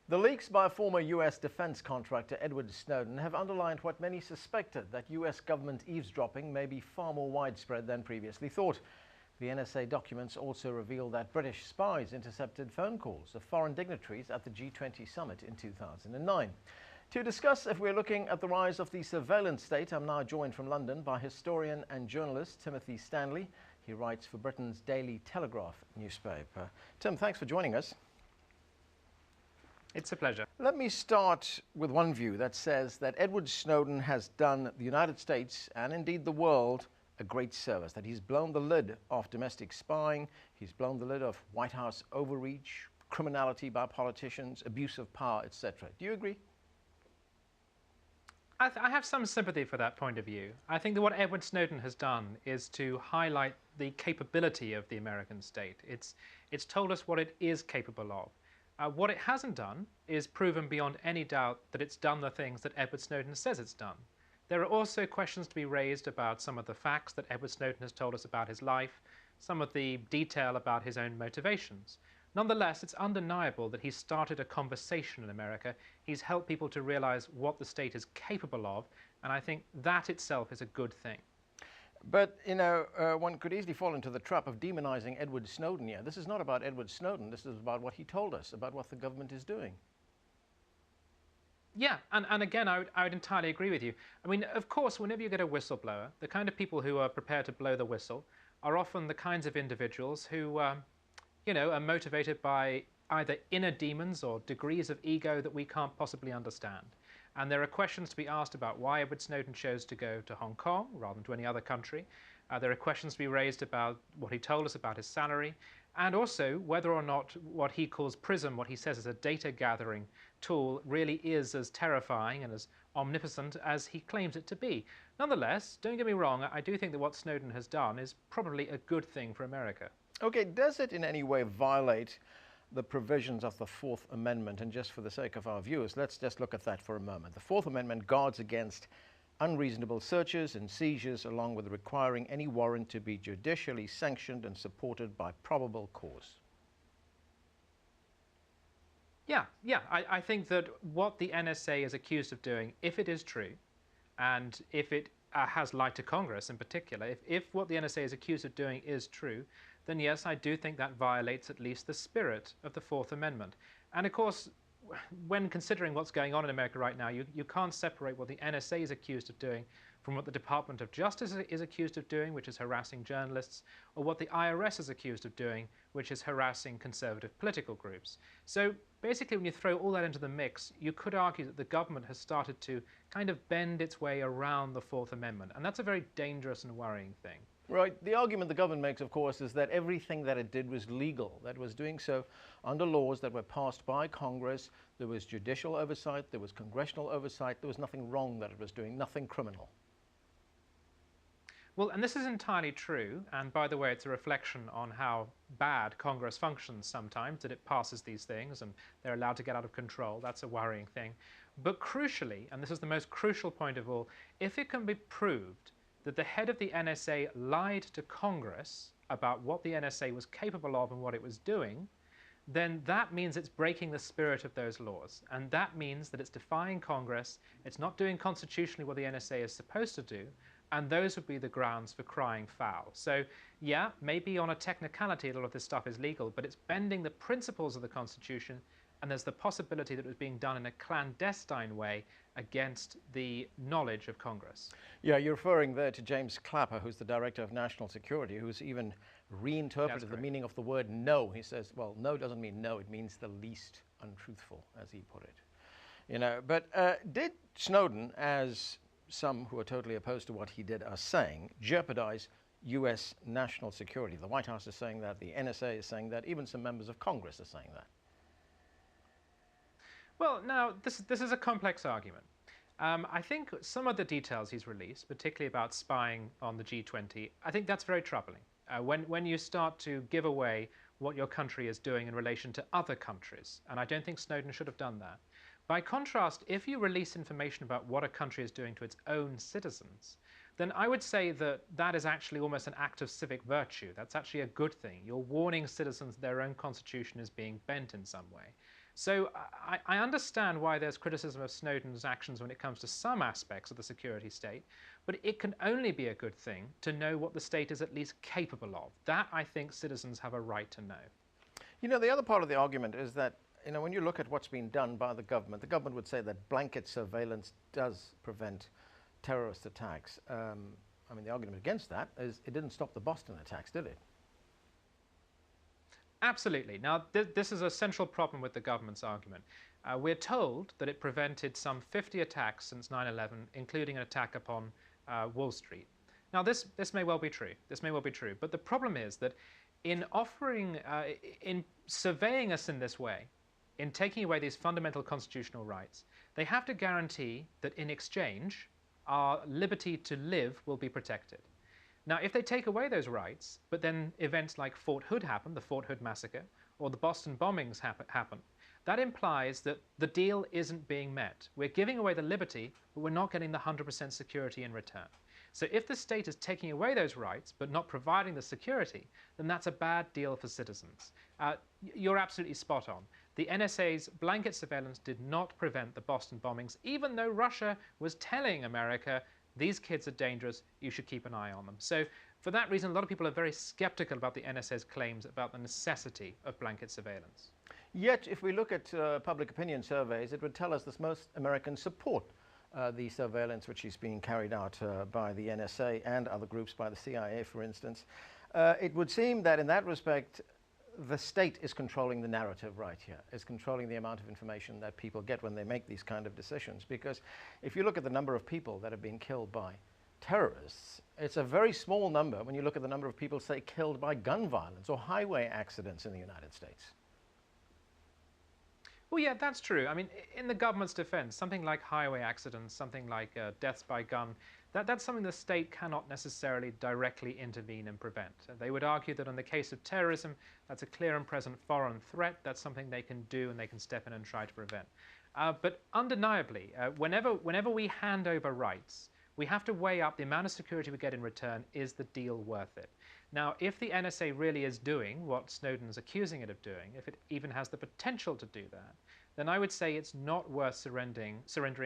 The leaks by former U.S. defense contractor Edward Snowden have underlined what many suspected, that U.S. government eavesdropping may be far more widespread than previously thought. The NSA documents also reveal that British spies intercepted phone calls of foreign dignitaries at the G20 summit in 2009. To discuss if we're looking at the rise of the surveillance state, I'm now joined from London by historian and journalist Timothy Stanley. He writes for Britain's Daily Telegraph newspaper. Tim, thanks for joining us. It's a pleasure. Let me start with one view that says that Edward Snowden has done the United States and indeed the world a great service, that he's blown the lid off domestic spying, he's blown the lid of White House overreach, criminality by politicians, abuse of power, etc. Do you agree? I have some sympathy for that point of view. I think that what Edward Snowden has done is to highlight the capability of the American state. It's told us what it is capable of. What it hasn't done is proven beyond any doubt that it's done the things that Edward Snowden says it's done. There are also questions to be raised about some of the facts that Edward Snowden has told us about his life, some of the detail about his own motivations. Nonetheless, it's undeniable that he's started a conversation in America. He's helped people to realize what the state is capable of, and I think that itself is a good thing. But, you know, one could easily fall into the trap of demonizing Edward Snowden here. This is not about Edward Snowden. This is about what he told us, about what the government is doing. Yeah, and again, I would entirely agree with you. I mean, of course, whenever you get a whistleblower, the kind of people who are prepared to blow the whistle are often the kinds of individuals who are motivated by either inner demons or degrees of ego that we can't possibly understand. And there are questions to be asked about why Edward Snowden chose to go to Hong Kong rather than to any other country. There are questions to be raised about what he told us about his salary, and also whether or not what he calls PRISM, what he says is a data gathering tool, really is as terrifying and as omnipotent as he claims it to be. Nonetheless, don't get me wrong, I do think that what Snowden has done is probably a good thing for America. Okay, does it in any way violate the provisions of the Fourth Amendment? And just for the sake of our viewers, let's just look at that for a moment. The Fourth Amendment guards against unreasonable searches and seizures, along with requiring any warrant to be judicially sanctioned and supported by probable cause. Yeah, I think that what the NSA is accused of doing, if it is true, and if it has lied to Congress in particular, if what the NSA is accused of doing is true, then yes, I do think that violates at least the spirit of the Fourth Amendment. And of course, when considering what's going on in America right now, you can't separate what the NSA is accused of doing from what the Department of Justice is accused of doing, which is harassing journalists, or what the IRS is accused of doing, which is harassing conservative political groups. So basically, when you throw all that into the mix, you could argue that the government has started to kind of bend its way around the Fourth Amendment, and that's a very dangerous and worrying thing. Right. The argument the government makes, of course, is that everything that it did was legal, that it was doing so under laws that were passed by Congress. There was judicial oversight, there was congressional oversight, there was nothing wrong that it was doing, nothing criminal. Well, and this is entirely true, and by the way, it's a reflection on how bad Congress functions sometimes, that it passes these things and they're allowed to get out of control. That's a worrying thing. But crucially, and this is the most crucial point of all, if it can be proved that the head of the NSA lied to Congress about what the NSA was capable of and what it was doing, then that means it's breaking the spirit of those laws. And that means that it's defying Congress, it's not doing constitutionally what the NSA is supposed to do, and those would be the grounds for crying foul. So yeah, maybe on a technicality a lot of this stuff is legal, but it's bending the principles of the Constitution, and there's the possibility that it was being done in a clandestine way against the knowledge of Congress. Yeah, you're referring there to James Clapper, who's the Director of National Security, who's even reinterpreted the meaning of the word no. He says, well, no doesn't mean no, it means the least untruthful, as he put it. You know, but did Snowden, as some who are totally opposed to what he did are saying, jeopardize U.S. national security? The White House is saying that, the NSA is saying that, even some members of Congress are saying that. Well, now, this is a complex argument. I think some of the details he's released, particularly about spying on the G20, I think that's very troubling. When you start to give away what your country is doing in relation to other countries, and I don't think Snowden should have done that. By contrast, if you release information about what a country is doing to its own citizens, then I would say that that is actually almost an act of civic virtue. That's actually a good thing. You're warning citizens their own constitution is being bent in some way. So I understand why there's criticism of Snowden's actions when it comes to some aspects of the security state, but it can only be a good thing to know what the state is at least capable of. That, I think, citizens have a right to know. You know, the other part of the argument is that, you know, when you look at what's been done by the government would say that blanket surveillance does prevent terrorist attacks. I mean, the argument against that is it didn't stop the Boston attacks, did it? Absolutely. Now, this is a central problem with the government's argument. We're told that it prevented some 50 attacks since 9/11, including an attack upon Wall Street. Now, this may well be true. This may well be true. But the problem is that in in surveying us in this way, in taking away these fundamental constitutional rights, they have to guarantee that in exchange, our liberty to live will be protected. Now, if they take away those rights, but then events like Fort Hood happen, the Fort Hood massacre, or the Boston bombings happen, that implies that the deal isn't being met. We're giving away the liberty, but we're not getting the 100% security in return. So if the state is taking away those rights, but not providing the security, then that's a bad deal for citizens. You're absolutely spot on. The NSA's blanket surveillance did not prevent the Boston bombings, even though Russia was telling America, these kids are dangerous, you should keep an eye on them. So for that reason, a lot of people are very skeptical about the NSA's claims about the necessity of blanket surveillance. Yet, if we look at public opinion surveys, it would tell us that most Americans support the surveillance which is being carried out by the NSA and other groups, by the CIA, for instance. It would seem that in that respect, the state is controlling the narrative right here, is controlling the amount of information that people get when they make these kind of decisions. Because if you look at the number of people that have been killed by terrorists, it's a very small number when you look at the number of people, say, killed by gun violence or highway accidents in the United States. Well, yeah, that's true. I mean, in the government's defense, something like highway accidents, something like deaths by gun, that's something the state cannot necessarily directly intervene and prevent. They would argue that in the case of terrorism, that's a clear and present foreign threat. That's something they can do and they can step in and try to prevent. But undeniably, whenever we hand over rights, we have to weigh up the amount of security we get in return. Is the deal worth it? Now, if the NSA really is doing what Snowden's accusing it of doing, if it even has the potential to do that, then I would say it's not worth surrendering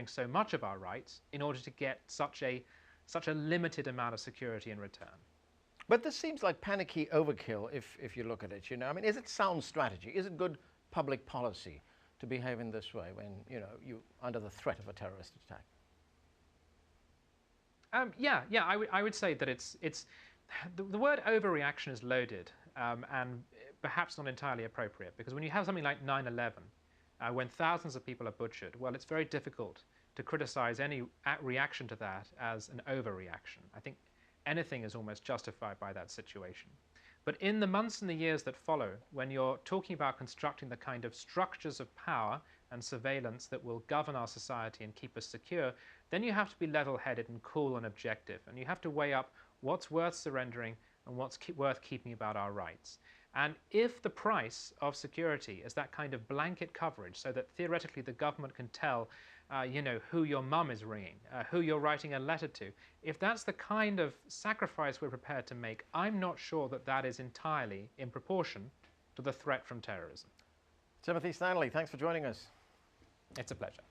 so much of our rights in order to get such a limited amount of security in return. But this seems like panicky overkill if you look at it, you know. I mean, is it sound strategy? Is it good public policy to behave in this way when, you know, you're under the threat of a terrorist attack? Yeah, I would say that it's the word overreaction is loaded and perhaps not entirely appropriate, because when you have something like 9/11, when thousands of people are butchered, well, it's very difficult to criticize any reaction to that as an overreaction. I think anything is almost justified by that situation. But in the months and the years that follow, when you're talking about constructing the kind of structures of power and surveillance that will govern our society and keep us secure, then you have to be level-headed and cool and objective. And you have to weigh up what's worth surrendering and what's worth keeping about our rights. And if the price of security is that kind of blanket coverage, so that theoretically the government can tell you know, who your mum is ringing, who you're writing a letter to, if that's the kind of sacrifice we're prepared to make, I'm not sure that that is entirely in proportion to the threat from terrorism. Timothy Stanley, thanks for joining us. It's a pleasure.